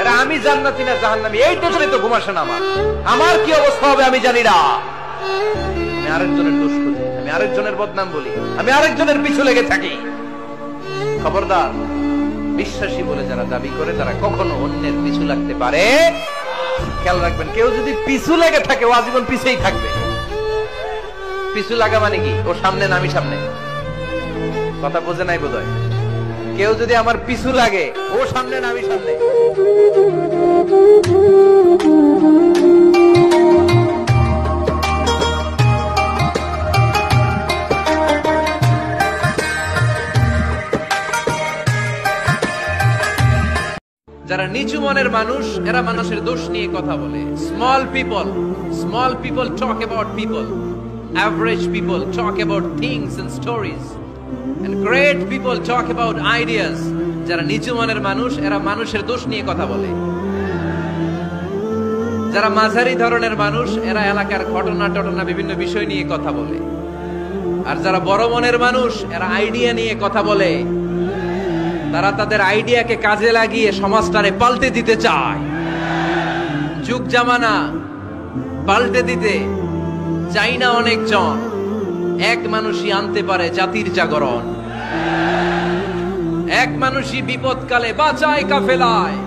আরে আমি জান্নাতি না জাহান্নামী এইটা জন্য তো ঘুমাসে না আমার কি অবস্থা হবে আমি জানি না। আমি আরেকজনের দোষ খুঁজি, আমি আরেকজনের বদনাম বলি, আমি আরেকজনের পিছু লেগে থাকি। খবরদার, বিশ্বাসী বলে যারা দাবি করে তারা কখনো অন্যের পিছু লাগতে পারে। খেয়াল রাখবেন, কেউ যদি পিছু লেগে থাকে ও আজীবন পিছেই থাকবে। পিছু লাগা মানে কি? ও সামনে না আমি সামনে। কথা বোঝে নাই বোধহয়। কেউ যদি আমার পিছু লাগে ও সামনে না আমি সামনে। যারা নিচু মনের মানুষ এরা মানুষের দোষ নিয়ে কথা বলে। Small people talk about people, average people talk about things and stories, and great people talk about ideas. যারা নিচু মনের মানুষ এরা মানুষের দোষ নিয়ে কথা বলে। যারা মাঝারি ধরনের মানুষ এরা এলাকার ঘটনা বিভিন্ন বিষয় নিয়ে কথা বলে। আর যারা বড় মনের মানুষ এরা আইডিয়া নিয়ে কথা বলে। তারা তাদের আইডিয়াকে কাজে লাগিয়ে সমাজটারে পাল্টে দিতে চায়। যুগ জামানা পাল্টে দিতে চাই না অনেকজন, এক মানুষই আনতে পারে জাতির জাগরণ। এক মানুষই বিপদকালে বাঁচায় কাফেলায়,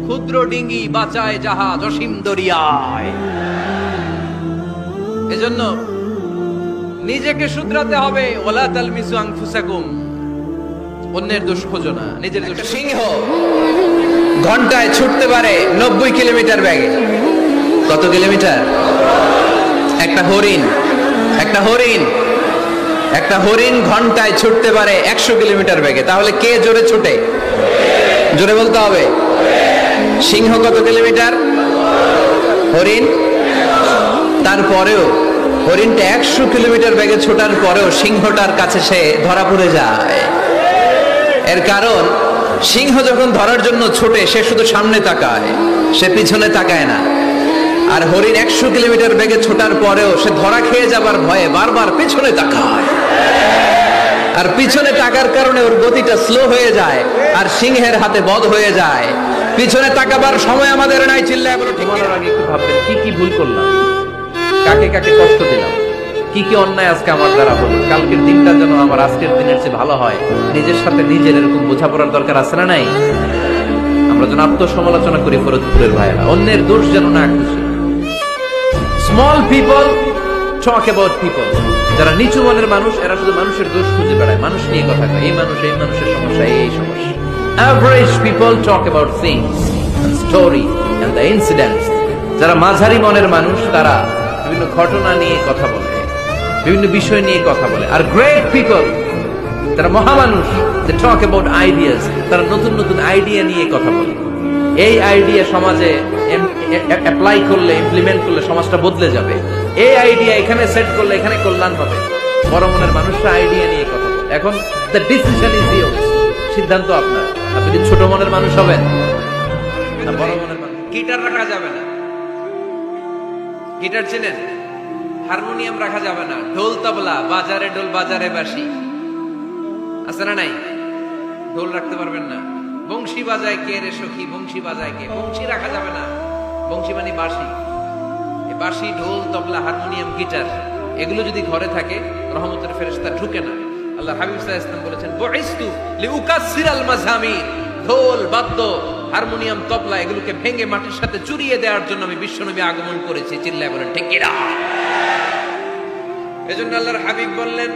ক্ষুদ্র ডিঙ্গি বাঁচায় জাহাজ অসীম দরিয়ায়। এজন্য নিজেকে শুধরাতে হবে। ওয়ালা তালমিসু আনফুসাকুম, অন্যের দোষ খোঁজো না, নিজের দোষ। সিংহ ঘন্টায় ছুটতে পারে 90 কিলোমিটার বেগে। কত কিলোমিটার? একটা হরিণ ঘন্টায় ছুটতে পারে 100 কিলোমিটার বেগে। তাহলে কে জোরে ছুটে? জোরে বলতে হবে। সিংহ কত কিলোমিটার? হরিণ। তারপরেও হরিণটা 100 কিলোমিটার বেগে ছোটার পরেও সিংহটার কাছে সে ধরা পড়ে যায়। এর কারণ সিংহ যখন ধরার জন্য ছোটে সে শুধু সামনে তাকায়, সে পিছনে তাকায় না। আর হরিণ 100 কিলোমিটার বেগে ছোটার পরেও সে ধরা খেয়ে যাবার ভয়ে বারবার পিছনে তাকায়। আর পিছনে তাকার কারণে ওর গতিটা স্লো হয়ে যায় আর সিংহের হাতে বধ হয়ে যায়। পিছনে তাকাবার সময় আমাদের নাই। চিল্লায় বলো ঠিক। মরার আগে একটু ভাববেন কি কি ভুল করলাম, কাকে কাকে কষ্ট দিলাম, কি কি অন্যায় আজকে আমার দ্বারা হলো। কালকের দিনটা যেন আমার আজকের দিনের চেয়ে ভালো হয়। নিজের সাথে নিজের এরকম বোঝাপড়ার দরকার আছে না নাই? আমরা যেন আত্মসমালোচনা করি ফরিদপুরের ভাইরা, অন্যের দোষ যেন না খুঁজি। Small people talk about people. যারা নিচু মনের মানুষ এরা শুধু মানুষের দোষ খুঁজে বেড়ায়, মানুষ নিয়ে কথা কয়। এই মানুষের সমস্যা, এই সমস্যা। Average people talk about things and story and the incidents. যারা মাঝারি মনের মানুষ তারা বিভিন্ন ঘটনা নিয়ে কথা বলে, বিভিন্ন বিষয় নিয়ে কথা বলে। আর গ্রেট পিপল, তারা মহামানুষ, দে টক অ্যাবাউট আইডিয়াস। তারা নতুন নতুন আইডিয়া নিয়ে কথা বলে। এই আইডিয়া সমাজে অ্যাপ্লাই করলে, ইমপ্লিমেন্ট করলে সমাজটা বদলে যাবে। এই আইডিয়া এখানে সেট করলে এখানে কল্যাণ হবে। বড় মনের মানুষরা আইডিয়া নিয়ে কথা বলে। এখন দ্য ডিসিশন ইজ ইয়োর্স, সিদ্ধান্ত আপনার। আপনি কি ছোট মনের মানুষ হবেন না বড় মনের মানুষ? গিটার রাখা যাবে না। গিটার চেনেন? হারমোনিয়াম রাখা যাবে না। ঢোল তবলা, বাজারে ঢোল বাজারে বাঁশি আছে না নাই? ঢোল রাখতে পারবেন না। বংশী বাজায় কে রে সখী, বংশী বাজায় কে? বংশী রাখা যাবে না। বংশী মানে বাঁশি। এই বাঁশি, ঢোল, তবলা, হারমোনিয়াম, গিটার এগুলো যদি ঘরে থাকে রহমতের ফেরেশতা ঢুকে না। আল্লাহ হাবিব সাল্লাল্লাহু আলাইহি ওয়াসাল্লাম বলেছেন, বুইস্তু লিউকাসসিরাল মাযামির। ঢোল, বাদ্য, হারমোনিয়াম, তবলা এগুলোকে ভেঙে মাটির সাথে চুরিয়ে দেওয়ার জন্য আমি বিশ্বনবী আগমন করেছি। চিল্লায় বলেন ঠিক কিনা? এজন্য আল্লাহর হাবিব বললেন,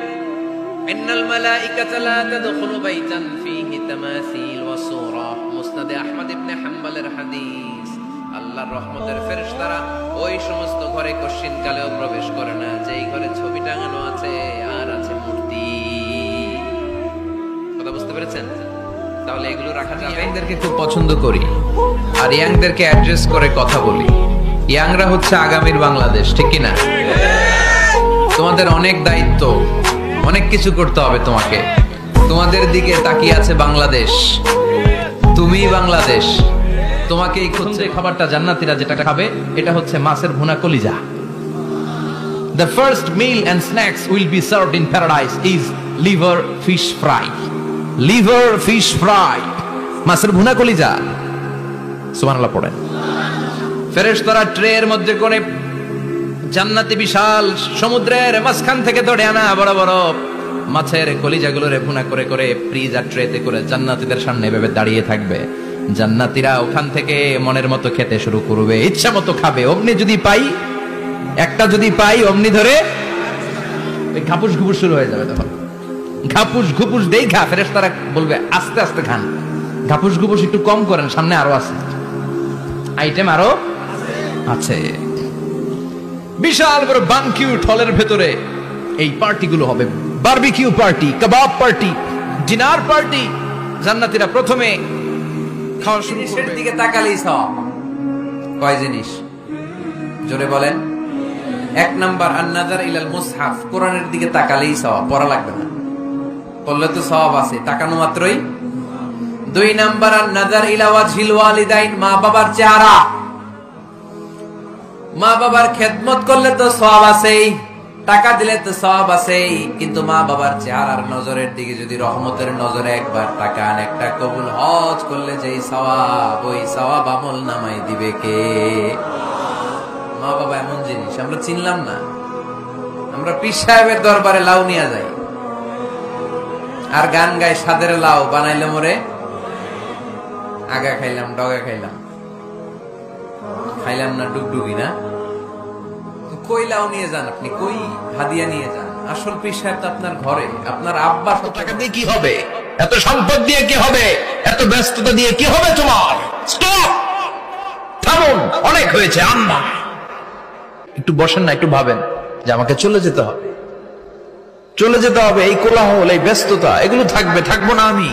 ইন্নাল মালাইকাতা লা তাদখুলু বাইতান ফীহি তামাসিল ওয়া সূরা। মুসনাদে আহমদ ইবনে হাম্বলের হাদিস। আল্লাহর রহমতের ফেরেশতারা ওই সমস্ত ঘরে কশিন কালেও প্রবেশ করে না যেই ঘরে ছবি টাঙানো আছে আর আছে মূর্তি। কথা বুঝতে পেরেছেন? তাহলে এগুলো রাখা যাবে। ইয়াংদেরকে খুব পছন্দ করি আর ইয়াংদেরকে অ্যাড্রেস করে কথা বলি। ইয়াংরা হচ্ছে আগামীর বাংলাদেশ, ঠিক কিনা? তোমাদের অনেক দায়িত্ব, অনেক কিছু করতে হবে তোমাকে। তোমাদের দিকে তাকিয়ে আছে বাংলাদেশ, তুমি বাংলাদেশ। তোমাকে এই খুঁজে খাবারটা জান্নাতীরা যেটা খাবে এটা হচ্ছে মাছের ভুনা কলিজা। The first meal and snacks will be served in paradise is liver fish fry. Liver fish fry, মাছের ভুনা কলিজা। সুবহানাল্লাহ পড়েন। ফেরেশতারা ট্রের মধ্যে করে জান্নাতি বিশাল সমুদ্রের মাঝখান থেকে ধরে আনা বড় বড় মাছের কলিজাগুলোরে ভুনা করে করে ফ্রিজ আর ট্রেতে করে জান্নাতীদের সামনে এভাবে দাঁড়িয়ে থাকবে। জান্নাতীরা ওখান থেকে মনের মতো খেতে শুরু করবে, ইচ্ছা মতো খাবে। অমনি যদি পাই, একটা যদি পাই, অমনি ধরে ঘাপুস ঘুপুস শুরু হয়ে যাবে। তখন ঘাপুস ঘুপুস দেই খা, ফেরেশতারা বলবে আস্তে আস্তে খান, ঘাপুস ঘুপুস একটু কম করেন, সামনে আরো আছে আইটেম, আরো আছে। বিশাল বড় বানকিউট হলের ভেতরে এই পার্টিগুলো হবে, বারবিকিউ পার্টি, কাবাব পার্টি, ডিনার পার্টি। জান্নাতীরা প্রথমে খাওয়া শুরু করবে, দিকে তাকালেই সব। কয় জিনিস জোরে বলেন? এক নাম্বার আন-নাযার ইলাল মুসহাফ, কোরআনের দিকে তাকালেই সওয়াব, পড়া লাগবে না, পড়লে তো সওয়াব আছে, তাকানো মাত্রই। দুই নাম্বার আন-নাযার ইলা ওয়াজহিল ওয়ালিদাইন, মা বাবার চেহারা, মা বাবার খেদমত করলে তো সওয়াব আছেই, টাকা দিলে তো সওয়াব আছেই, কিন্তু মা বাবার চেহারার নজরের দিকে যদি রহমতের নজরে একবার তাকান, একটা কবুল হজ করলে যেই সওয়াব, ওই সওয়াব আমল নামাই দিবে কে? মা বাবা এমন জিনিস আমরা চিনলাম না। আমরা পীর সাহেবের দরবারে লাউ নিয়ে যাই আর গান গাই, সাদের লাউ বানাইলে মোরে আগা খাইলাম, ডগা খাইলাম, খাইলাম না ডুগডুগি না। কই লাউ নিয়ে যান আপনি, কই হাদিয়া নিয়ে যান? আসল পীর সাহেব তো আপনার ঘরে। আপনার আব্বা টাকা দিয়ে কি হবে, এত সম্পদ দিয়ে কি হবে, এত ব্যস্ততা দিয়ে কি হবে তোমার? স্টপ, থামুন, অনেক হয়েছে। আম্মা একটু বসেন না, একটু ভাবেন যে আমাকে চলে যেতে হবে, চলে যেতে হবে। এই কোলাহল, এই ব্যস্ততা, এগুলো থাকবে, থাকবো না আমি।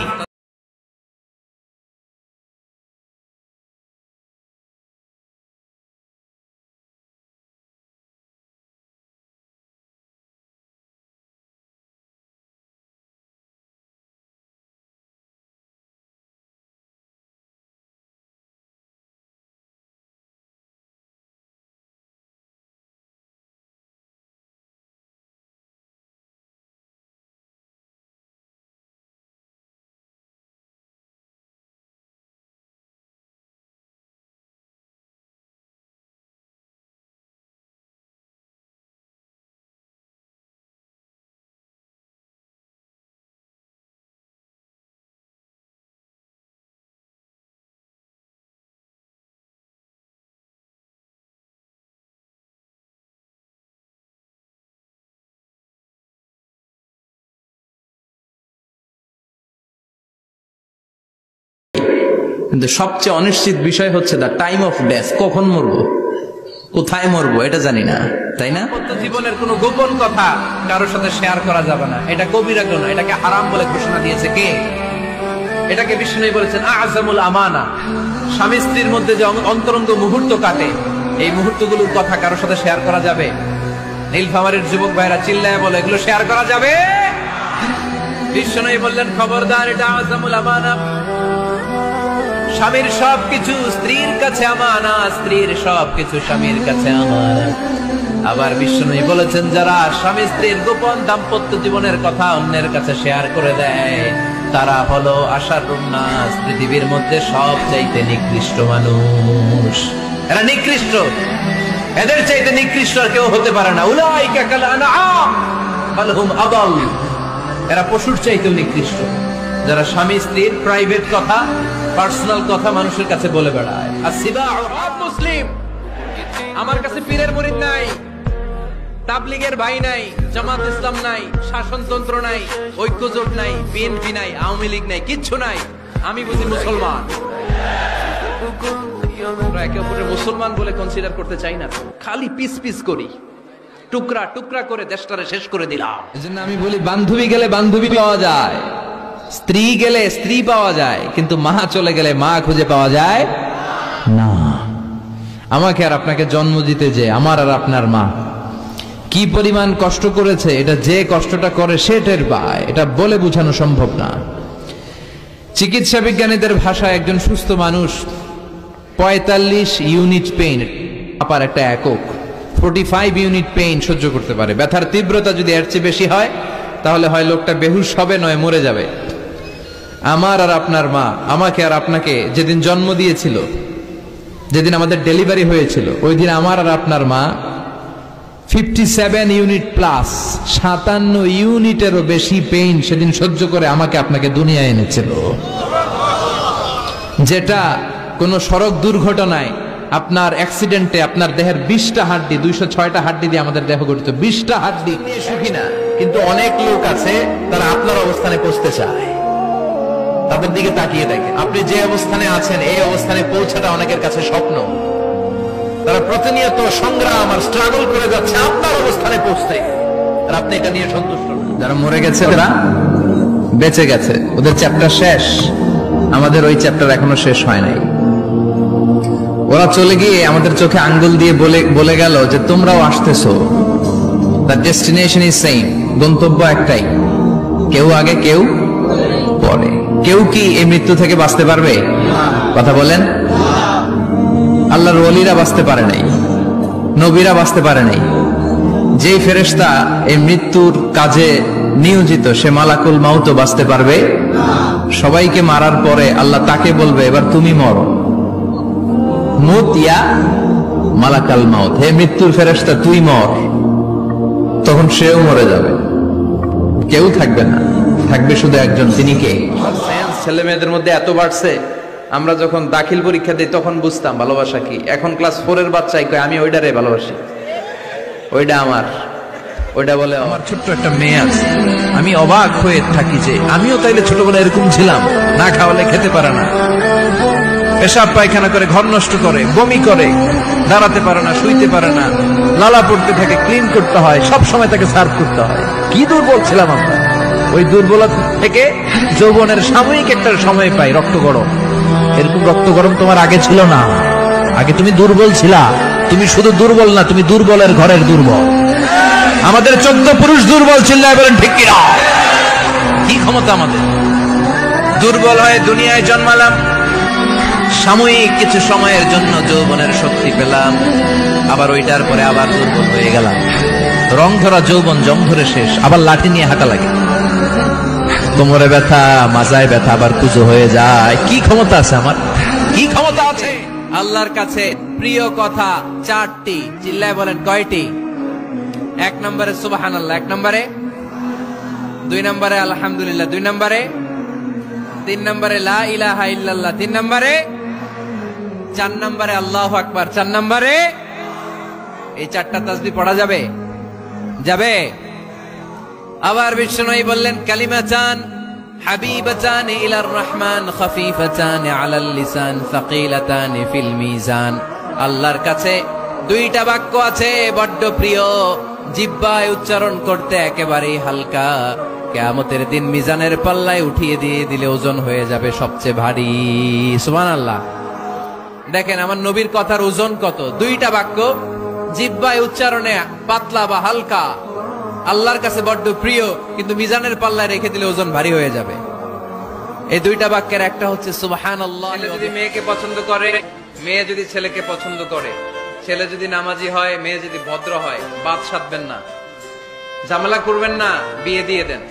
কিন্তু সবচেয়ে অনিশ্চিত বিষয় হচ্ছে দা টাইম অফ ডেথ। কখন মরবো, কোথায় মরবো, এটা জানি না, তাই না? জীবনের কোনো গোপন কথা কারোর সাথে শেয়ার করা যাবে না, এটা কবিরা গুনাহ, এটাকে হারাম বলে ঘোষণা দিয়েছে কে? এটাকে বিষ্ণু বলেছেন আযমুল আমানা। স্বামী স্ত্রীর মধ্যে যে অন্তরঙ্গ মুহূর্ত কাটে, এই মুহূর্তগুলোর কথা কারোর সাথে শেয়ার করা যাবে? নীলফামারীর যুবক ভাইরা চিল্লায় বলে এগুলো শেয়ার করা যাবে? বিষ্ণু বললেন খবরদার, এটা আযমুল আমানা। স্বামীর সবকিছু স্ত্রীর কাছে আমানা, স্ত্রীর সবকিছু স্বামীর কাছে আমানা। আবার বিষ্ণু বলেছেন যারা স্বামী স্ত্রীর গোপন দাম্পত্য জীবনের কথা অন্যের কাছে শেয়ার করে দেয়, তারা হলো আশারুন নাস, পৃথিবীর মধ্যে সবচাইতে নিকৃষ্ট মানুষ। এরা নিকৃষ্ট, এদের চাইতে নিকৃষ্ট আর কেউ হতে পারে না। উলাইকা কাল আনআম বাল হুম আদাল, এরা পশুর চাইতেও নিকৃষ্ট, যারা স্বামী স্ত্রীর প্রাইভেট কথা, পার্সোনাল কথা মানুষের কাছে বলে বেড়ায়। মুসলিম, আমার কাছে পীরের মুরিদ নাই, তাবলীগের ভাই নাই, জামাত ইসলাম নাই, শাসনতন্ত্র নাই, ঐক্যজোট নাই, বিএনপি নাই, আওয়ামী লীগ নাই, কিচ্ছু নাই। আমি বুঝি মুসলমান। আমরা একে অপরের মুসলমান বলে কনসিডার করতে চাই না, খালি পিস পিস করি, টুকরা টুকরা করে দেশটারে শেষ করে দিলাম। এজন্য আমি বলি বান্ধবী গেলে বান্ধবী পাওয়া যায়, স্ত্রী গেলে স্ত্রী পাওয়া যায়, কিন্তু মা চলে গেলে মা খুঁজে পাওয়া যায় না। আমাকে আর আপনাকে জন্ম দিতে যে আমার আর আপনার মা কি পরিমাণ কষ্ট করেছে, এটা যে কষ্টটা করে সে টের পায়, এটা বলে বোঝানো সম্ভব না। চিকিৎসা বিজ্ঞানীদের ভাষায় একজন সুস্থ মানুষ 45 ইউনিট পেইন, আপার একটা একক 45 ইউনিট পেইন সহ্য করতে পারে। ব্যথার তীব্রতা যদি এর চেয়ে বেশি হয় তাহলে হয় লোকটা বেহুশ হবে, নয় মরে যাবে। আমার আর আপনার মা আমাকে আর আপনাকে যেদিন জন্ম দিয়েছিল যেদিন আমাদের ডেলিভারি হয়েছিল ওই দিন আমার আর আপনার মা 57 ইউনিট প্লাস 57 ইউনিটেরও বেশি পেইন সেদিন সহ্য করে আমাকে আপনাকে দুনিয়ায় এনেছিল, যেটা কোনো সড়ক দুর্ঘটনায় আপনার অ্যাক্সিডেন্টে আপনার দেহের 20টা হাড্ডি 206টা হাড্ডি দিয়ে আমাদের দেহ গঠিত, 20টা হাড্ডি নিয়ে সুখী না। কিন্তু অনেক লোক আছে তারা আপনার অবস্থানে পৌঁছতে চায়, তাদের দিকে তাকিয়ে দেখে আপনি যে অবস্থানে আছেন এই অবস্থানে পৌঁছাটা অনেকের কাছে স্বপ্ন। তারা প্রতিনিয়ত সংগ্রাম আর স্ট্রাগল করে যাচ্ছে আপনার অবস্থানে পৌঁছতে, আর আপনি এটা নিয়ে সন্তুষ্ট না। যারা মরে গেছে তারা বেঁচে গেছে, ওদের চ্যাপ্টার শেষ, আমাদের ওই চ্যাপ্টার এখনো শেষ হয় নাই। ওরা চলে গিয়ে আমাদের চোখে আঙ্গুল দিয়ে বলে গেল যে তোমরাও আসতেছো, দ্য ডেস্টিনেশন ইজ সেম, গন্তব্য একটাই, কেউ আগে কেউ পরে। কেউ কি এই মৃত্যু থেকে বাঁচতে পারবে? কথা বলেন। আল্লাহর ওলিরা বাঁচতে পারে নাই, নবীরা বাঁচতে পারে নাই। যেই ফেরেশতা এই মৃত্যুর কাজে নিয়োজিত সে মালাকুল মাউত বাঁচতে পারবে? সবাইকে মারার পরে আল্লাহ তাকে বলবে এবার তুমি মরো, মুত ইয়া মালাকাল মাউত, হে মৃত্যুর ফেরেশতা তুই মর। তখন সেও মরে যাবে, কেউ থাকবে না, থাকবে শুধু একজন, তিনি কে? ছেলে মেয়েদের মধ্যে এত বাড়ছে, আমরা যখন দাখিল পরীক্ষা দিই তখন বুঝতাম ভালোবাসা কি। এখন ক্লাস 4 এর বাচ্চাই কয় আমি ওইটারে ভালোবাসি, ওইটা আমার, ওইটা বলে আমার। ছোট্ট একটা মেয়ে আছে, আমি অবাক হয়ে থাকি যে আমিও তাইলে ছোটবেলায় এরকম ছিলাম, না খাওয়ালে খেতে পারে না, পেশাব পায়খানা করে, ঘর নষ্ট করে, বমি করে, দাঁড়াতে পারে না, শুইতে পারে না, লালা পড়তে থাকে, ক্লিন করতে হয়, সব সময় তাকে সার্ভ করতে হয়। কি দুর্বল ছিলাম আমরা। ওই দুর্বলতা থেকে যৌবনের সাময়িক একটা সময় পাই রক্ত গরম। এরকম রক্ত গরম তোমার আগে ছিল না, আগে তুমি দুর্বল ছিলা। তুমি শুধু দুর্বল না, তুমি দুর্বলের ঘরের দুর্বল। আমাদের 14 পুরুষ দুর্বল ছিল না, বলেন ঠিক কিনা? কি ক্ষমতা আমাদের! দুর্বল হয়ে দুনিয়ায় জন্মালাম, সাময়িক কিছু সময়ের জন্য যৌবনের শক্তি পেলাম, আবার ওইটার পরে আবার দুর্বল হয়ে গেলাম। রং ধরা যৌবন জং ধরে শেষ, আবার লাঠি নিয়ে হাঁটা লাগে, কোমরে ব্যথা, মাজায় ব্যথা, আবার পুজো হয়ে যায়। কি ক্ষমতা আছে আমার, কি ক্ষমতা আছে! আল্লাহর কাছে প্রিয় কথা 4টি, চিল্লায় বলেন কয়টি? 1 নম্বরে সুবহানাল্লাহ, 1 নম্বরে, 2 নম্বরে আলহামদুলিল্লাহ, 2 নম্বরে, 3 নম্বরে লা ইলাহা ইল্লাল্লাহ, 3 নম্বরে, 4 নম্বরে আল্লাহু আকবার, 4 নম্বরে। এই 4টা তাসবিহ পড়া যাবে? যাবে? আবার বিষ্ণুই বললেন কালিমাতান হাবিবাতান ইলার রহমান খাফিফাতান আলাল লিসান সাকিলাতান ফিল মিজান। আল্লাহর কাছে 2টা বাক্য আছে বড্ড প্রিয়, জিহ্বায় উচ্চারণ করতে একেবারেই হালকা, কিয়ামতের দিন মিজানের পাল্লায় উঠিয়ে দিয়ে দিলে ওজন হয়ে যাবে সবচেয়ে ভারী। সুবহানাল্লাহ। দেখেন আমার নবীর কথার ওজন কত! 2টা বাক্য, জিহ্বায় উচ্চারণে পাতলা বা হালকা, আল্লাহর কাছে বড্ড প্রিয়, কিন্তু মিজানের পাল্লায় রেখে দিলে ওজন ভারী হয়ে যাবে। এই 2টা বাক্যের একটা হচ্ছে সুবহানাল্লাহ। যদি মেয়েকে পছন্দ করে, মেয়ে যদি ছেলেকে পছন্দ করে, ছেলে যদি নামাজি হয়, মেয়ে যদি ভদ্র হয়, বাদ সাধবেন না, ঝামেলা করবেন না, বিয়ে দিয়ে দেন।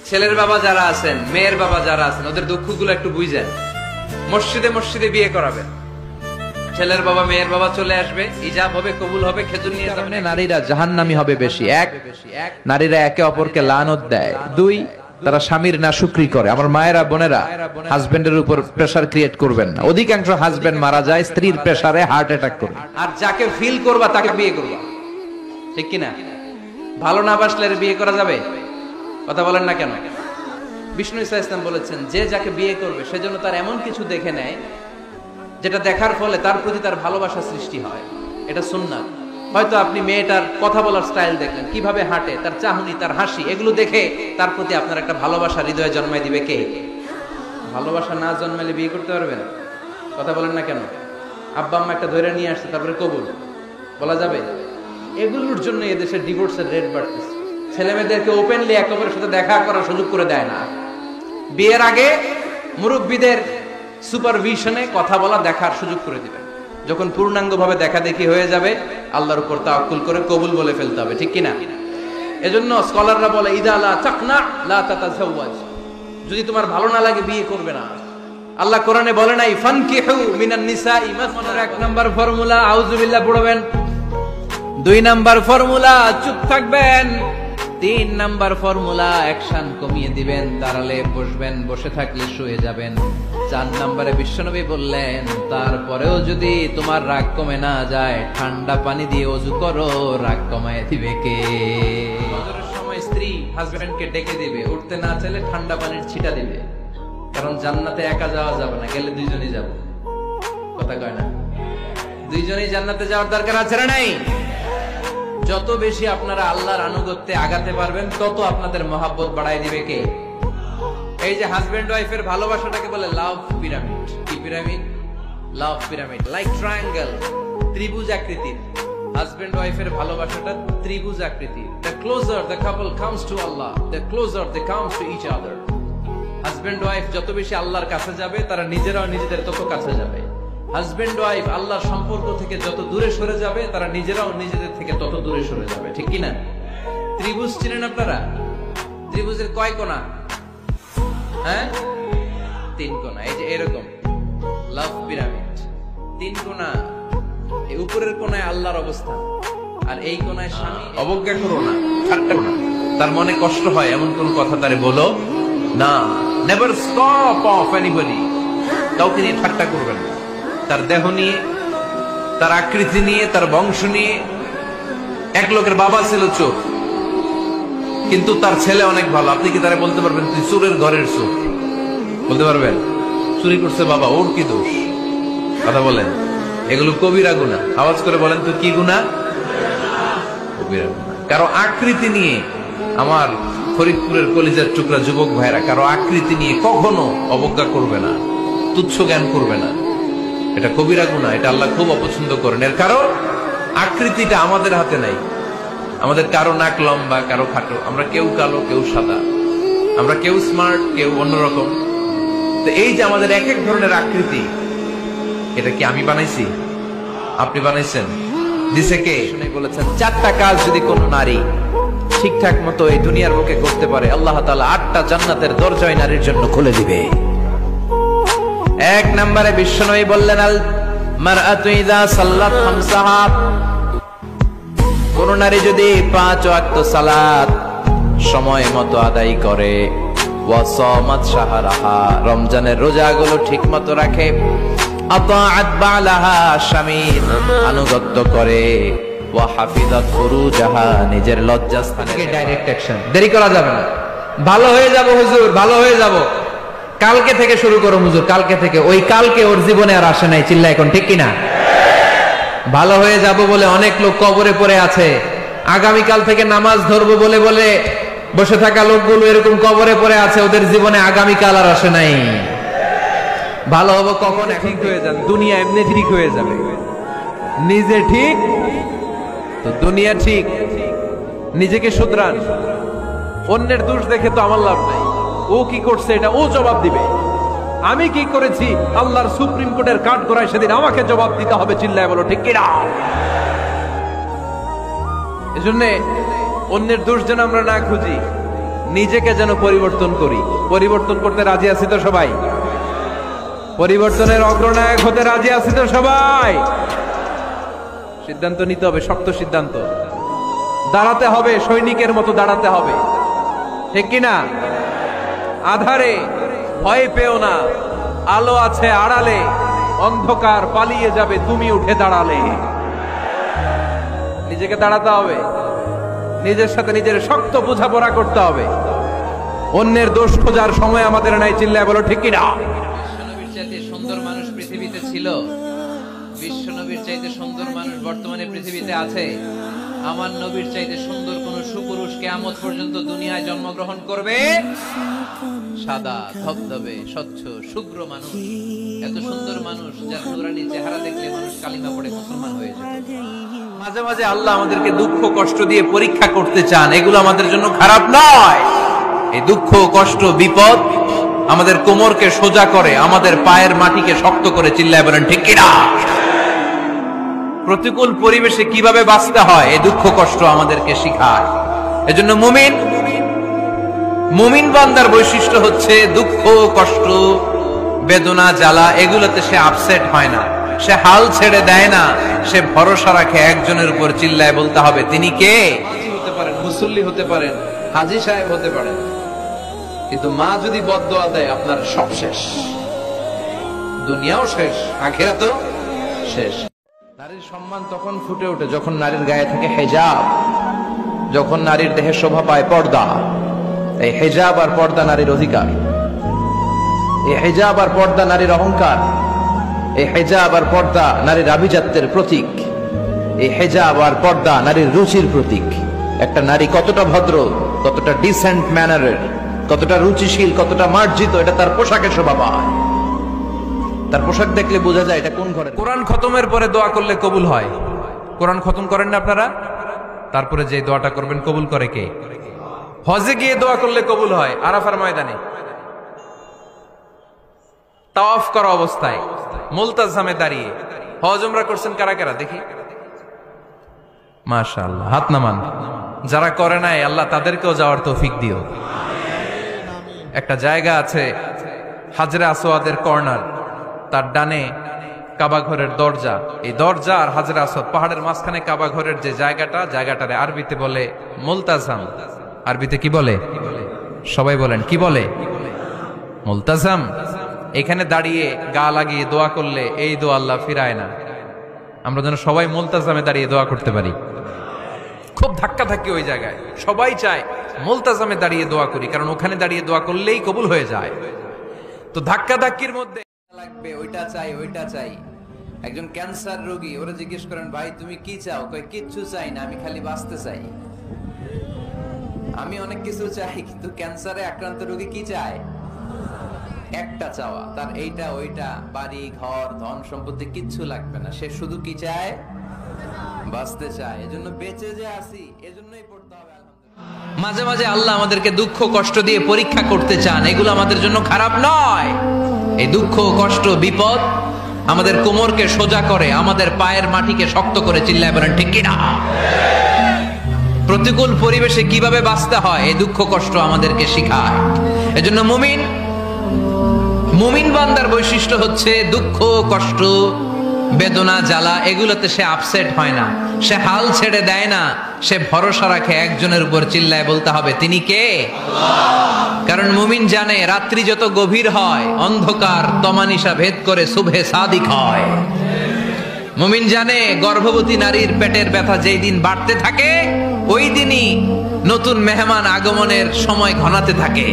ছেলের বাবা যারা আছেন, মেয়ের বাবা যারা আছেন, ওদের দুঃখগুলো একটু বুঝেন, মসজিদে মসজিদে বিয়ে করাবেন। ছেলের বাবা মেয়ের বাবা চলে আসবে, ইজাব হবে, কবুল হবে, খেজুর নিয়ে যাবেন। নারীরা জাহান্নামী হবে বেশি। 1, নারীরা একে অপরকে লানত দেয়। 2, তারা স্বামীর নাশুকরি করে। আমার মায়েরা, বোনেরা, হাজবেন্ডের উপর প্রেসার ক্রিয়েট করবেন না। অধিকাংশ হাজবেন্ড মারা যায় স্ত্রীর প্রেসারে, হার্ট অ্যাটাক করে। আর যাকে ফিল করবা তাকে বিয়ে করবা, ঠিক কিনা? ভালো না বাসলে বিয়ে করা যাবে? কথা বলেন না কেন? বিষ্ণু ইসা ইসলাম বলেছেন যে যাকে বিয়ে করবে সেজন্য তার এমন কিছু দেখে নেয় যেটা দেখার ফলে তার প্রতি তার ভালোবাসা সৃষ্টি হয়। এটা সুন্নাত। হয়তো আপনি মেয়েটার কথা বলার স্টাইল দেখলেন, কিভাবে হাঁটে, তার চাহনি, তার হাসি, এগুলো দেখে তার প্রতি আপনার একটা ভালোবাসা হৃদয়ে জন্মায় দিবে কে? ভালোবাসা না জন্মালে বিয়ে করতে পারবেন? কথা বলেন না কেন? আব্বা আম্মা একটা ধরে নিয়ে আসছে, তারপরে কবুল বলা যাবে? এগুলোর জন্য এদেশের ডিভোর্সের রেট বাড়তেছে। ছেলে মেয়েদেরকে ওপেনলি একে অপরের সাথে দেখা করার সুযোগ করে দেয় না। বিয়ের আগে মুরব্বীদের সুপারভিশনে কথা বলা, দেখার সুযোগ করে দিবেন। যখন পূর্ণাঙ্গভাবে দেখা দেখি হয়ে যাবে, আল্লাহর উপর তাওয়াক্কুল করে কবুল বলে ফেলতে হবে, ঠিক কিনা? এজন্য স্কলাররা বলে ইদা লা তাকনা লা তাতাজাওয়াজ, যদি তোমার ভালো না লাগে বিয়ে করবে না। আল্লাহ কোরআনে বলে নাই ফানকিহু মিনান নিসাই মাসনার। 1 নাম্বার ফর্মুলা আউযুবিল্লাহ পড়বেন, 2 নাম্বার ফর্মুলা চুপ থাকবেন, 3 নাম্বার ফর্মুলা অ্যাকশন কমিয়ে দিবেন, দাঁড়ালে বসবেন, বসে থাকলে শুয়ে যাবেন। 4 নম্বরে বিশ্বনবী বললেন তারপরেও যদি তোমার রাগ কমে না যায় ঠান্ডা পানি দিয়ে ওযু করো, রাগ কমায় দিবে কে? ফজরের সময় স্ত্রী হাজবেন্ডকে ডেকে দিবে, উঠতে না চাইলে ঠান্ডা পানির ছিটা দিবে, কারণ জান্নাতে একা যাওয়া যাবে না, গেলে দুইজনই যাব। কথা কয় না? দুইজনই জান্নাতে যাওয়ার দরকার আছে না নাই? যত বেশি আপনারা আল্লাহর আনুগত্যে আগাতে পারবেন তত আপনাদের মহাব্বত বাড়ায় দিবে কে? এই যে হাজবেন্ড ওয়াইফের ভালোবাসাটাকে বলে লাভ পিরামিড। কি pyramid? Love pyramid, like triangle, ত্রিভুজ আকৃতির। হাজবেন্ড ওয়াইফের ভালোবাসাটা ত্রিভুজ আকৃতির। The closer the couple comes to Allah, the closer they comes to each other. Husband wife যত বেশি আল্লাহর কাছে যাবে তারা নিজেরাও নিজেদের তত কাছে যাবে। হাজবেন্ড ওয়াইফ আল্লাহর সম্পর্ক থেকে যত দূরে সরে যাবে তারা নিজেরাও নিজেদের থেকে তত দূরে সরে যাবে। ঠিক কি না? ত্রিভুজ চিনেন আপনারা? ত্রিভুজের কয় কোণা? হ্যাঁ, 3 কোণা। এই যে এরকম লাভ পিরামিড, 3 কোণা। এই উপরের কোণায় আল্লাহর অবস্থান, আর এই কোণায় স্বামী। অবজ্ঞা করো না, ঠাট্টা করো না। তার মনে কষ্ট হয় এমন কোন কথা তারে বলো না। Never stop of anybody. কাউকে নিয়ে ঠাট্টা করবেন না। তার দেহ নিয়ে, তার আকৃতি নিয়ে, তার বংশ নিয়ে। এক লোকের বাবা ছিল চোর, কিন্তু তার ছেলে অনেক ভালো। আপনি কি তারা বলতে পারবেন তুই চোরের ঘরের চোর? বলতে পারবেন? চুরি করছে বাবা, ওর কি দোষ? কথা বলেন। এগুলো কবিরা গুনাহ। আওয়াজ করে বলেন তো কি গুনাহ? কবিরা গুনাহ। কারো আকৃতি নিয়ে, আমার ফরিদপুরের কলিজার টুকরা যুবক ভাইরা, কারো আকৃতি নিয়ে কখনো অবজ্ঞা করবে না, তুচ্ছ জ্ঞান করবে না। এটা কবিরা গুনাহ, এটা আল্লাহ খুব অপছন্দ করেন। এর কারণ আকৃতিটা আমাদের হাতে নাই। আমাদের কারো নাক লম্বা, কারো খাটো, আমরা কেউ কালো, কেউ সাদা, আমরা কেউ স্মার্ট, কেউ অন্যরকম। তো এই যে আমাদের এক এক ধরনের আকৃতি, এটা কি আমি বানাইছি? আপনি বানাইছেন? দিছে কে? বলেছেন 4টা কাজ যদি কোন নারী ঠিকঠাক মতো এই দুনিয়ার বুকে করতে পারে, আল্লাহ তাআলা 8টা জান্নাতের দরজা এই নারীর জন্য খুলে দিবে। 1 নম্বরে বিশ্বনবী বললেন আল মারআতু ইযা সাল্লাত খামসাহা। কোন নারী যদি 5 ওয়াক্ত সালাত সময় মতো আদায় করে, ওয়া সামাত শাহরাহা, রমজানের রোজাগুলো ঠিকমতো রাখে, আতাআত বালাহা, স্বামীর আনুগত্য করে, ওয়া হাফিজাত ফুরুজাহা, নিজের লজ্জাস্থানে। ডাইরেক্ট অ্যাকশন, দেরি করা যাবে না। ভালো হয়ে যাব হুজুর, ভালো হয়ে যাব, কালকে থেকে শুরু করো হুজুর, কালকে থেকে। ওই কালকে ওর জীবনে আর আসে নাই। চিল্লা এখন ঠিক কিনা? ভালো হয়ে যাব বলে অনেক লোক কবরে পড়ে আছে। আগামীকাল থেকে নামাজ ধরবো বলে বলে বসে থাকা লোকগুলো এরকম কবরে পড়ে আছে, ওদের জীবনে আগামীকাল আর আসে নাই। ভালো হবো কখন? ঠিক হয়ে যান, দুনিয়া এমনি ঠিক হয়ে যাবে। নিজে ঠিক তো দুনিয়া ঠিক। নিজেকে শুধরান। অন্যের দোষ দেখে তো আমার লাভ নাই। ও কি করছে এটা ও জবাব দিবে। আমি কি করেছি আল্লাহর সুপ্রিম কোর্টের কাঠ গড়ায় সেদিন আমাকে জবাব দিতে হবে। চিল্লায় বলো ঠিক কিনা? এজন্য অন্যের দোষ যেন আমরা না খুঁজি, নিজেকে যেন পরিবর্তন করি। পরিবর্তন করতে রাজি আছি তো সবাই? পরিবর্তনের অগ্রনায়ক হতে রাজি আছি তো সবাই? সিদ্ধান্ত নিতে হবে, শক্ত সিদ্ধান্ত। দাঁড়াতে হবে, সৈনিকের মতো দাঁড়াতে হবে। ঠিক কিনা? আধারে ভয় পেও না, আলো আছে আড়ালে, অন্ধকার পালিয়ে যাবে তুমি উঠে দাঁড়ালে। নিজেকে দাঁড়াতে হবে, নিজের সাথে নিজের শক্ত বোঝাপড়া করতে হবে। অন্যের দোষ খোঁজার সময় আমাদের নাই। চিল্লায় বলো ঠিক কিনা? বিশ্বনবীর চাইতে সুন্দর মানুষ পৃথিবীতে ছিল? বিশ্বনবীর চাইতে সুন্দর মানুষ বর্তমানে পৃথিবীতে আছে? আমার নবীর চাইতে সুন্দর কোন সুপুরুষ কিয়ামত পর্যন্ত দুনিয়ায় জন্মগ্রহণ করবে? সাদা ধবধবে স্বচ্ছ শুভ্র মানুষ, এত সুন্দর মানুষ যার নূরানী চেহারা দেখলে মানুষ কালিমা পড়ে মুসলমান হয়ে যায়। মাঝে মাঝে আল্লাহ আমাদেরকে দুঃখ কষ্ট দিয়ে পরীক্ষা করতে চান, এগুলো আমাদের জন্য খারাপ নয়। এই দুঃখ কষ্ট বিপদ আমাদের কোমরকে সোজা করে, আমাদের পায়ের মাটিকে শক্ত করে। চিল্লায় বলেন ঠিক কিনা? প্রতিকূল পরিবেশে কিভাবে বাঁচতে হয় এই দুঃখ কষ্ট আমাদেরকে শিখায়। এজন্য মুমিন বান্দার বৈশিষ্ট্য হচ্ছে দুঃখ কষ্ট বেদনা জ্বালা এগুলোতে সে আপসেট হয় না, সে হাল ছেড়ে দেয় না, সে ভরসা রাখে একজনের উপর। চিল্লায় বলতে হবে তিনি কে? হতে পারেন, মুসল্লি হতে পারেন, হাজী সাহেব হতে পারেন, কিন্তু মা যদি বদদোয়া দেয় আপনার সব শেষ, দুনিয়াও শেষ, আখিরাতও শেষ। নারীর সম্মান তখন ফুটে ওঠে যখন নারীর গায়ে থাকে হেজাব, যখন নারীর দেহে শোভা পায় পর্দা। এই হেজাব আর পর্দা নারীর অধিকার, এই হেজাব আর পর্দা নারীর অহংকার, এই হেজাব আর পর্দা নারীর আভিজাত্যের প্রতীক, এই হেজাব আর পর্দা নারীর রুচির প্রতীক। একটা নারী কতটা ভদ্র, কতটা ডিসেন্ট ম্যানারের, কতটা রুচিশীল, কতটা মার্জিত, এটা তার পোশাকে শোভা পায়। তার পোশাক দেখলে বোঝা যায় এটা কোন ঘরে। কোরআন খতমের পরে দোয়া করলে কবুল হয়। কোরআন খতম করেন না আপনারা? তারপরে যে দোয়াটা করবেন কবুল করে কে? হজে গিয়ে দোয়া করলে কবুল হয়। আরাফার ময়দানে তাওয়াফ করা অবস্থায় মুলতাজামে দাঁড়িয়ে। হজ উমরা করছেন কারা কারা দেখি? মাশাআল্লাহ, হাত নামান। যারা করে নাই আল্লাহ তাদেরকেও যাওয়ার তৌফিক দিও। একটা জায়গা আছে হাজরে আসওয়াদের কর্নার, তার ডানে কাবা ঘরের দরজা। এই দরজা আর হাজরে আসওয়াদ, পাহাড়ের মাঝখানে কাবা ঘরের যে জায়গাটারে আরবিতে বলে মুলতাজাম। আরবিতে কি বলে? সবাই বলেন কি বলে? মুলতাজাম। এখানে দাঁড়িয়ে গা লাগিয়ে দোয়া করলে এই দোয়া আল্লাহ ফিরায় না। আমরা যেন সবাই মুলতাজামে দাঁড়িয়ে দোয়া করতে পারি। খুব ধাক্কা ধাক্কি ওই জায়গায়, সবাই চায় মুলতাজামে দাঁড়িয়ে দোয়া করি, কারণ ওখানে দাঁড়িয়ে দোয়া করলেই কবুল হয়ে যায়। তো ধাক্কা ধাক্কির মধ্যে লাগবে, ওইটা চাই ওইটা চাই। একজন ক্যান্সার রোগী, ওরা জিজ্ঞেস করেন ভাই তুমি কি চাও? কয় কিচ্ছু চাই না, আমি খালি বাঁচতে চাই। আমি অনেক কিছু চাই, কিন্তু ক্যান্সারে আক্রান্ত রোগী কি চায়? একটা চাওয়া, তার এইটা ওইটা, বাড়ি ঘর ধন সম্পত্তি কিচ্ছু লাগবে না, সে শুধু কি চায়? বাঁচতে চায়। এজন্য বেঁচে যে আসি, এজন্যই পড়তে হবে আলহামদুলিল্লাহ। মাঝে মাঝে আল্লাহ আমাদেরকে দুঃখ কষ্ট দিয়ে পরীক্ষা করতে চান, এগুলো আমাদের জন্য খারাপ নয়। এই দুঃখ কষ্ট বিপদ আমাদের কোমরকে সোজা করে, আমাদের পায়ের মাটিকে শক্ত করে। চিল্লায় বলেন ঠিক কি না? প্রতিকূল পরিবেশে কিভাবে বাঁচতে হয় এই দুঃখ কষ্ট আমাদেরকে শেখায়। এজন্য মুমিন বান্দার বৈশিষ্ট্য হচ্ছে দুঃখ কষ্ট বেদনা জ্বালা এগুলোতে সে আপসেট হয় না, সে হাল ছেড়ে দেয় না, সে ভরসা রাখে একজনের উপর। চিল্লায় বলতে হবে তিনি কে? কারণ মুমিন জানে রাত্রি যত গভীর হয় অন্ধকার তমানিসা ভেদ করে সুবহে সাদিক হয়। মুমিন জানে গর্ভবতী নারীর পেটের ব্যথা যেই দিন বাড়তে থাকে ওই দিনই নতুন মেহমান আগমনের সময় ঘনাতে থাকে।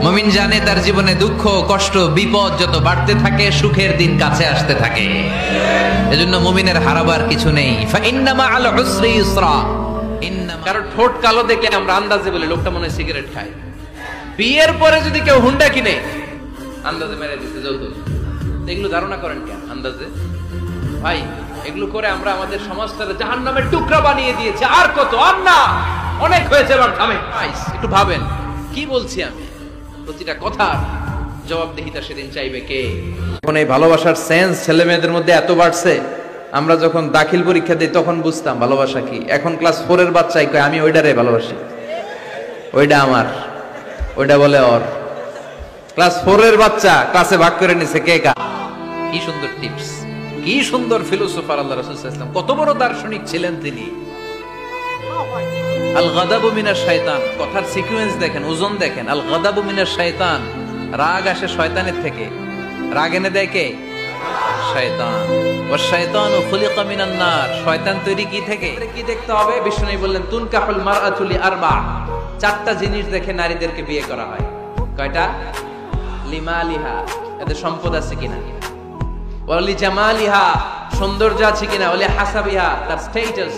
মুমিন জানে তার জীবনে দুঃখ কষ্ট বিপদ যত বাড়তে থাকে সুখের দিন কাছে আসতে থাকে। এজন্য মুমিনের হারাবার কিছু নেই। ফাইন্না মাআল উসরি ইউসরা। কারণ ঠোঁট কালো দেখে আমরা আন্দাজে বলি লোকটা মনে হয় সিগারেট খায়। বিয়ের পরে যদি কেউ হুন্ডা কিনে আন্দাজে মেরে দিতে যৌতুক, এগুলো ধারণা করেন কেন আন্দাজে? ভাই এগুলো করে আমরা আমাদের সমাজটাকে জাহান্নামের টুকরা বানিয়ে দিয়েছি। আর কত? আর না, অনেক হয়েছে। এবার থামে, একটু ভাবেন কি বলছি আমি। প্রতিটা কথার জবাবদিহিতা সেদিন চাইবে কে? এখন এই ভালোবাসার সেন্স ছেলে মেয়েদের মধ্যে এত বাড়ছে, আমরা যখন দাখিল পরীক্ষা দিই তখন বুঝতাম ভালোবাসা কি। এখন ক্লাস 4 এর বাচ্চাই কয় আমি ওইটারে ভালোবাসি, ওইটা আমার, ওইটা বলে ওর। ক্লাস 4 এর বাচ্চা ক্লাসে ভাগ করে নিছে কে কার। কি সুন্দর টিপস, কি সুন্দর ফিলোসোফার আল্লাহ রাসূল সাল্লাল্লাহু আলাইহি ওয়াসাল্লাম, কত বড় দার্শনিক ছিলেন তিনি। আল গাদাবু মিনাশ শায়তান, কথার সিকোয়েন্স দেখেন, ওজন দেখেন। আল গাদাবু মিনাশ শায়তান, রাগ আসে শয়তানের থেকে। রাগ এনে দেয় কে? শয়তান। ওয়া শায়তানু খুলিকা মিনান নার, শয়তান তৈরি কি থেকে? কি দেখতে হবে? বিষ্ণু বললেন তুনকাহুল মারআতু লিআরবা, 4টা জিনিস দেখে নারীদেরকে বিয়ে করা হয়। কয়টা? লিমালিহা, এদের সম্পদ আছে কিনা, ওয়ালি জামালিহা, সৌন্দর্য আছে কিনা, ওয়ালি হাসাবিহা, তার status,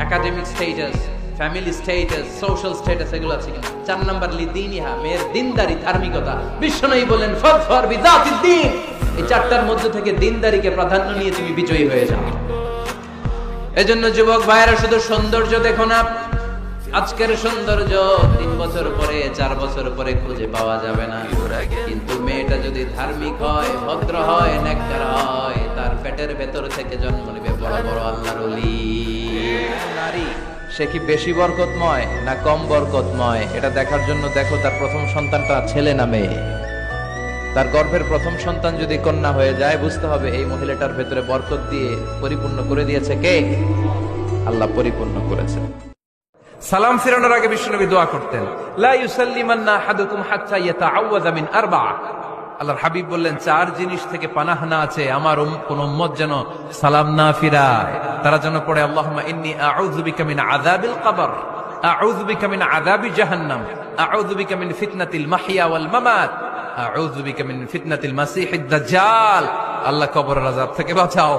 academic status, family status, social status এগুলো আছে কিনা। 4 নাম্বার লিদিনিহা, মেয়ের দিনদারি ধার্মিকতা। বিষ্ণু বলেন ফাযফার বিযাতিদ দ্বীন, এই 4টার মধ্যে থেকে দিনদারিকে প্রাধান্য নিয়ে তুমি বিজয়ী হয়ে যাও। এজন্য যুবক ভাইয়েরা শুধু সৌন্দর্য দেখো না। আজকের সৌন্দর্য 3 বছর পরে 4 বছর পরে খুঁজে পাওয়া যাবে না, কিন্তু মেয়েটা যদি ধার্মিক হয়, ভদ্র হয়, নেককার হয়, তার পেটের ভেতর থেকে জন্ম নেবে বড় বড় আল্লাহর ওলি। নারী সে কি বেশি বরকতময় না কম বরকতময় এটা দেখার জন্য দেখো তার প্রথম সন্তানটা ছেলে না মেয়ে। তার গর্ভের প্রথম সন্তান যদি কন্যা হয়ে যায়, বুঝতে হবে এই মহিলাটার ভেতরে বরকত দিয়ে পরিপূর্ণ করে দিয়েছে কে? আল্লাহ পরিপূর্ণ করেছেন। সালাম ফিরানোর আগে বিশ্বনবী দোয়া করতেন, লা ইউসাল্লিমান্না আহাদুকুম হাত্তা ইয়াতাআওয়াযা মিন আরবা'a। আল্লাহর হাবিব বললেন, চার জিনিস থেকে পানাহ না আছে আমার কোন উম্মত যেন সালাম না ফিরায়। তারা যেন পড়ে, আল্লাহুম্মা ইন্নী আউযু বিকা মিন আযাবিল কবর, আউযু বিকা মিন আযাবি জাহান্নাম, আউযু বিকা মিন ফিতনাতিল মাহইয়া ওয়াল মামাত, আউযু বিকা মিন ফিতনাতিল মাসিহিদ দাজ্জাল। আল্লাহ কবরের আযাব থেকে বাঁচাও,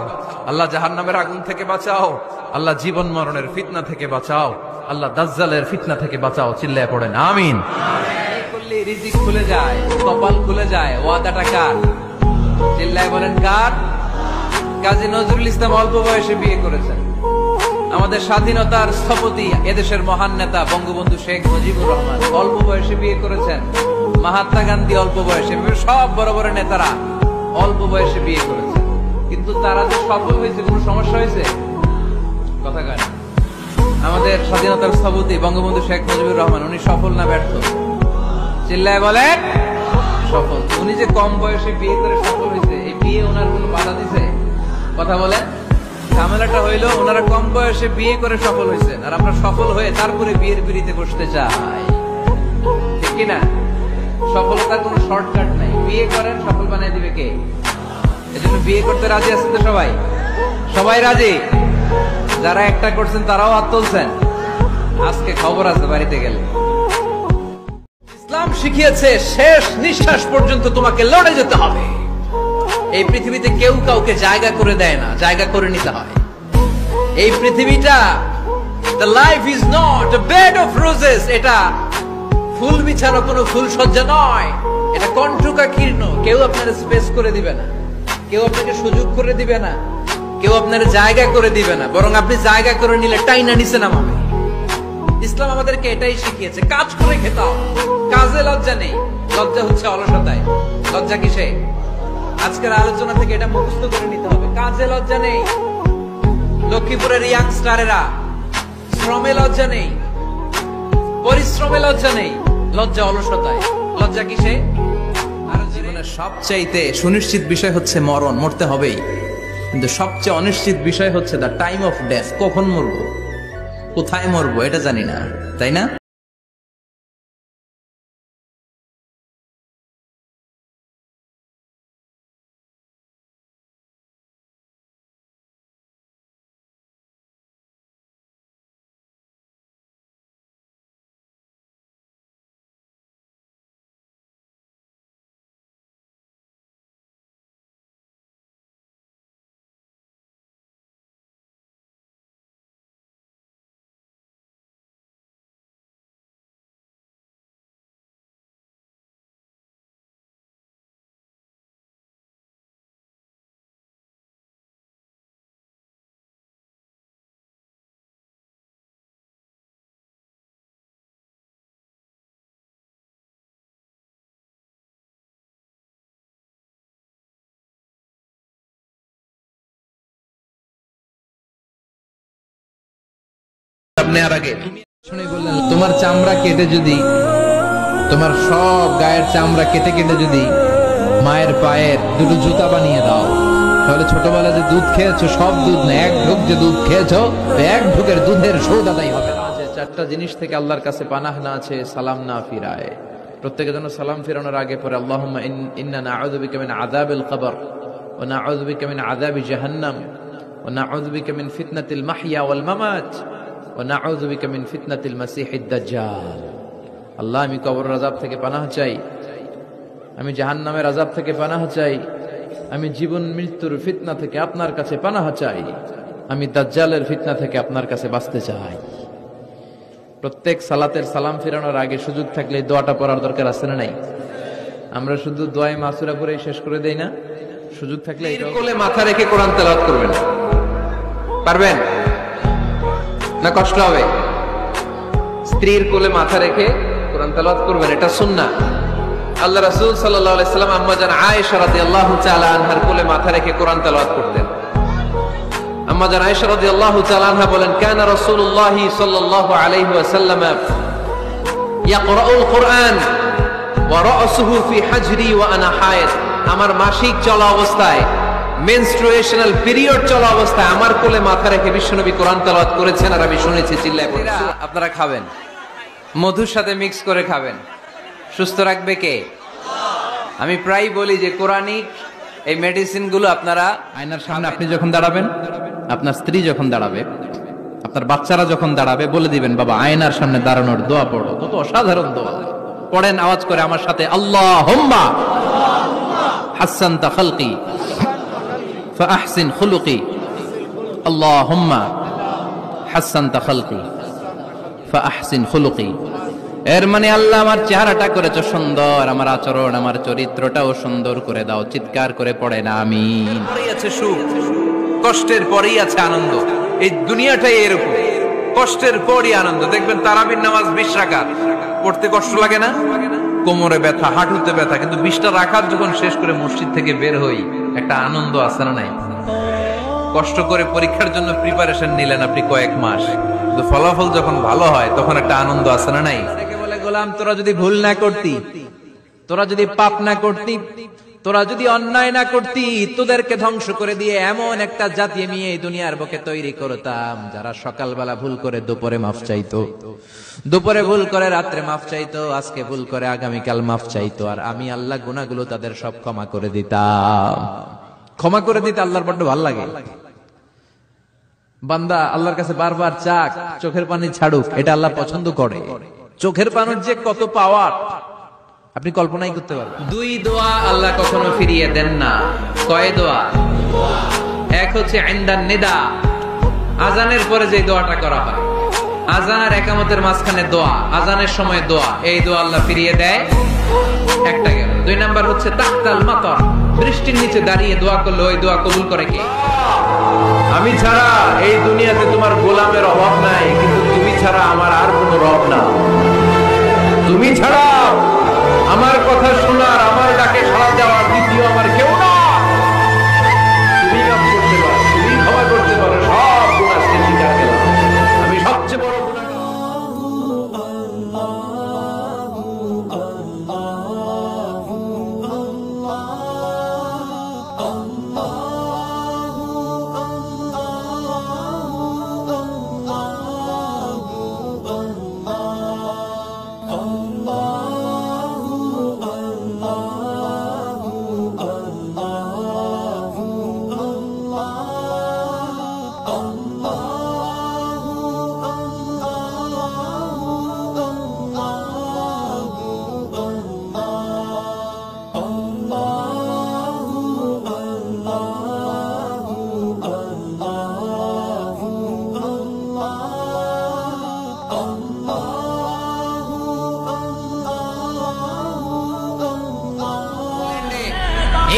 আল্লাহ জাহান্নামের আগুন থেকে বাঁচাও, আল্লাহ জীবন মরণের ফিতনা থেকে বাঁচাও, আল্লাহ দাজ্জালের ফিতনা থেকে বাঁচাও। চিল্লায়ে পড়েন আমিন। করলে রিজিক খুলে যায়, কপাল খুলে যায়। ওয়াদাটা কার? চিল্লায়ে বলেন কার? কাজী নজরুল ইসলাম অল্প বয়সে বিয়ে করেছেন। আমাদের স্বাধীনতার স্থপতি, এদেশের মহান নেতা বঙ্গবন্ধু শেখ মুজিবুর রহমান অল্প বয়সে বিয়ে করেছেন। মহাত্মা গান্ধী অল্প বয়সে, সব বড় বড় নেতারা অল্প বয়সে বিয়ে করেছেন। কিন্তু তারা যে সফল হয়েছে, কোনো সমস্যা হয়েছে? কথা কয় না। আমাদের স্বাধীনতার স্থপতি বঙ্গবন্ধু শেখ মুজিবুর রহমান, উনি সফল না ব্যর্থ? চিল্লায় বলেন সফল। উনি যে কম বয়সে বিয়ে করে সফল হয়েছে, এই বিয়ে ওনার কোনো বাধা দিছে? কথা বলেন। ঝামেলাটা হইলো ওনারা কম বয়সে বিয়ে করে সফল হয়েছেন, আর আমরা সফল হয়ে তারপরে বিয়ের পিড়িতে বসতে চাই, ঠিক কিনা? সফলতার কোনো শর্টকাট নাই। বিয়ে করেন, সফল বানিয়ে দিবে কে? এজন্য বিয়ে করতে রাজি আছেন তো সবাই? সবাই রাজি? যারা একটা করছেন তারাও হাত তুলছেন। আজকে খবর আছে বাড়িতে গেলে। ইসলাম শিখিয়েছে শেষ নিঃশ্বাস পর্যন্ত তোমাকে লড়ে যেতে হবে। এই পৃথিবীতে কেউ কাউকে জায়গা করে দেয় না, জায়গা করে নিতে হয়। এই পৃথিবীটা, the life is not a bed of roses, এটা ফুল বিছানো কোনো ফুল সজ্জা নয়, এটা কণ্টকাকীর্ণ। কেউ আপনার স্পেস করে দিবে না, কেউ আপনাকে সুযোগ করে দিবে না, কেউ আপনার জায়গা করে দিবে না, বরং আপনি জায়গা করে নিলে টাইনা নিচে নামাবে। ইসলাম আমাদেরকে এটাই শিখিয়েছে, কাজ করে খেতে হবে। কাজে লজ্জা নেই, লজ্জা হচ্ছে অলসতায়। লজ্জা কিসে? আজকের আলোচনা থেকে এটা মুখস্থ করে নিতে হবে। কাজে লজ্জা নেই। লক্ষ্মীপুরের ইয়াংস্টারেরা শ্রমে লজ্জা নেই, পরিশ্রমে লজ্জা নেই, লজ্জা অলসতায়। লজ্জা কিসে? আর জীবনের সবচাইতে সুনিশ্চিত বিষয় হচ্ছে মরণ, মরতে হবেই। কিন্তু সবচেয়ে অনিশ্চিত বিষয় হচ্ছে দ্য টাইম অফ ডেথ। কখন মরবো, কোথায় মরবো এটা জানি না, তাই না? তোমার চামড়া কেটে যদি, তোমার সব গায়ের চামড়া কেটে কেটে যদি মায়ের পায়ের দুটো জুতা বানিয়ে দাও, তাহলে ছোটবেলা যে দুধ খেয়েছো সব দুধ না, এক ঢোক যে দুধ খেয়েছো এক ঢোকের দুধের শোধ আদায় হবে না। চারটা জিনিস থেকে আল্লাহর কাছে পানাহ না আছে, সালাম না ফিরায়। প্রত্যেকে যেন সালাম ফিরানোর আগে পরে আল্লাহুম্মা ইন্না নাউযু বিকা মিন আযাবিল কবর ওয়া নাউযু বিকা মিন আযাবি জাহান্নাম ওয়া নাউযু বিকা মিন ফিতনাতিল মাহইয়া ওয়াল মামাত ওয়া নাউযু বিকা মিন ফিতনাতিল মাসিহিদ দাজ্জাল। আল্লাহ, আমি কবরের আযাব থেকে পানাহ চাই, আমি জাহান্নামের আযাব থেকে পানাহ চাই, আমি জীবন মৃত্যুর ফিতনা থেকে আপনার কাছে পানাহ চাই, আমি দাজ্জালের ফিতনা থেকে আপনার কাছে বাঁচতে চাই। প্রত্যেক সালাতের সালাম ফিরানোর আগে সুযোগ থাকলে দোয়াটা পড়ার দরকার আছে না নাই? আমরা শুধু দোয়ায় মাসুরা পড়ে শেষ করে দেই না? সুযোগ থাকলে এটা কোলে মাথা রেখে কোরআন তেলাওয়াত করবেন। পারবেন না? কষ্ট হবে? স্ত্রীর কোলে মাথা রেখে কোরআন তেলাওয়াত করবেন, এটা সুন্নাহ। আল্লাহ রাসূল সাল্লাল্লাহু আলাইহি সাল্লাম আম্মা জান আয়েশা রাদিয়াল্লাহু তাআলা আনহার কোলে মাথা রেখে কোরআন তেলাওয়াত করতেন। আম্মা জান আয়েশা রাদিয়াল্লাহু তাআলা আনহা বলেন, কানা রাসূলুল্লাহি সাল্লাল্লাহু আলাইহি ওয়াসাল্লাম ইয়াকরাউল কুরআন ওয়া রাসুহু ফি হাজরি ওয়া আনা হায়েদ, আমার মাসিক চলা অবস্থায়, মেনস্ট্রুয়েশনাল পিরিয়ড চলা অবস্থায় আমার কোলে মাথা রেখে বিশ্বনবী কোরআন তেলাওয়াত করেছেন, আর আমি শুনেছি চিল্লায় পড়ে। আপনারা খাবেন, মধুর সাথে মিক্স করে খাবেন, সুস্থ রাখবে কে? আমি প্রায় বলি যে কোরআনিক এই মেডিসিন গুলো আপনারা আয়নার সামনে আপনি যখন দাঁড়াবেন, আপনার স্ত্রী যখন দাঁড়াবে, আপনার বাচ্চারা যখন দাঁড়াবে, বলে দিবেন বাবা আয়নার সামনে দাঁড়ানোর দোয়া পড়ো। কত অসাধারণ দোয়া! পড়েন আওয়াজ করে আমার সাথে, আল্লাহুম্মা হাসসানতা খালকি ফাআহসিন খুলুকি, আল্লাহুম্মা হাসসানতা খালকি ফাআহসিন খুলুকি। এর মানে আল্লাহ আমার চেহারাটা করেছো সুন্দর, আমার আচরণ, আমার চরিত্রটাও সুন্দর করে দাও। চিৎকার করে পড়েন আমিন। পরেই আছে সুখ, কষ্টের পরেই আছে আনন্দ। এই দুনিয়াটাই এরকম, কষ্টের পরই আনন্দ। দেখবেন তারাবির নামাজ 20 রাকাত পড়তে কষ্ট লাগে না? কোমরে ব্যথা, হাঁটুতে ব্যথা, কিন্তু 20টা রাকাত যখন শেষ করে মসজিদ থেকে বের হই, একটা আনন্দ আছে না নাই? কষ্ট করে পরীক্ষার জন্য প্রিপারেশন নিলেন আপনি কয়েক মাস, কিন্তু ফলাফল যখন ভালো হয় তখন একটা আনন্দ আছে না নাই? বলে গোলাম, তোরা যদি ভুল না করতি, তোরা যদি পাপ না করতি, তোরা যদি অন্যায় না করতি, তোদেরকে ধ্বংস করে দিয়ে এমন একটা জাতি আমি এই দুনিয়ার বুকে তৈরি করতাম যারা সকালবেলা ভুল করে দুপুরে মাফ চাইতো, দুপুরে ভুল করে রাত্রে মাফ চাইতো, আজকে ভুল করে আগামীকাল মাফ চাইতো, আর আমি আল্লাহ গুনাহগুলো তাদের সব ক্ষমা করে দিতাম। ক্ষমা করে দিতে আল্লাহর বড্ড ভালো লাগে। বান্দা আল্লাহর কাছে বারবার চাক, চোখের পানি ছাড়ুক, এটা আল্লাহ পছন্দ করে। চোখের পানির যে কত পাওয়ার আপনি কল্পনাই করতে পারবেন। 2 দোয়া আল্লাহ কখনো ফিরিয়ে দেন না। কয় দোয়া? এক হচ্ছে ইনদান নিদা, আজানের পরে যে দোয়াটা করা হয়, আজান আর ইকামতের মাঝখানে দোয়া, আজানের সময় দোয়া, এই দোয়া আল্লাহ ফিরিয়ে দেয়, একটা গেল। 2 নাম্বার হচ্ছে তাহতাল মাতার, বৃষ্টির নিচে দাঁড়িয়ে দোয়া করলে ওই দোয়া কবুল করে কে? আমি ছাড়া এই দুনিয়াতে তোমার গোলামের অভাব নাই, কিন্তু তুমি ছাড়া আমার আর কোনো রব না। তুমি ছাড়া আমার কথা শোনার, আমার ডাকে সাড়া দেওয়ার দ্বিতীয় আমার কেউ না। তুমি মাফ করতে পারো, তুমি ক্ষমা করতে পারো, সব গুনাহ স্বীকার করলাম, আমি সবচেয়ে বড়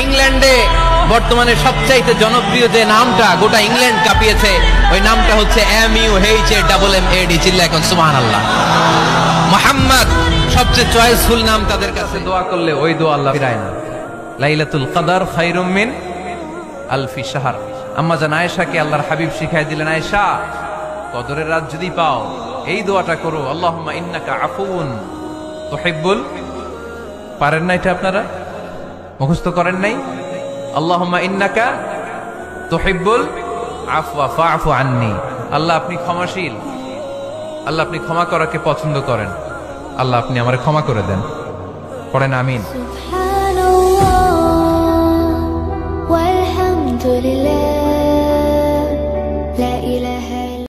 ইংল্যান্ডে বর্তমানে সবচাইতে জনপ্রিয় যে নামটা গোটা ইংল্যান্ড কাঁপিয়েছে, ওই নামটা হচ্ছে MUHAMMAD। চিল্লা এখন সুবহানাল্লাহ। মুহাম্মদ সবচেয়ে চয়েসফুল নাম তাদের কাছে। দোয়া করলে ওই দোয়া আল্লাহ ফিরায় না। লাইলাতুল কদর খায়রুম মিন আলফি শাহর। আম্মা জান আয়েশাকে আল্লাহর হাবিব শিখাই দিলেন, আয়েশা কদরের রাত যদি পাও এই দোয়াটা করো, আল্লাহুম্মা ইন্নাকা আফুউন তুহিব্বুল। পারেন না এটা? আপনারা মুখস্থ করেন নাই? আল্লাহুম্মা ইন্নাকা তুহিব্বুল আফওয়া ফাআফু আন্নি। আল্লাহ আপনি ক্ষমাশীল, আল্লাহ আপনি ক্ষমা করাকে পছন্দ করেন, আল্লাহ আপনি আমারে ক্ষমা করে দেন। পড়েন আমিন। সুবহানাল্লাহ ওয়ালহামদুলিল্লাহ লা ইলাহা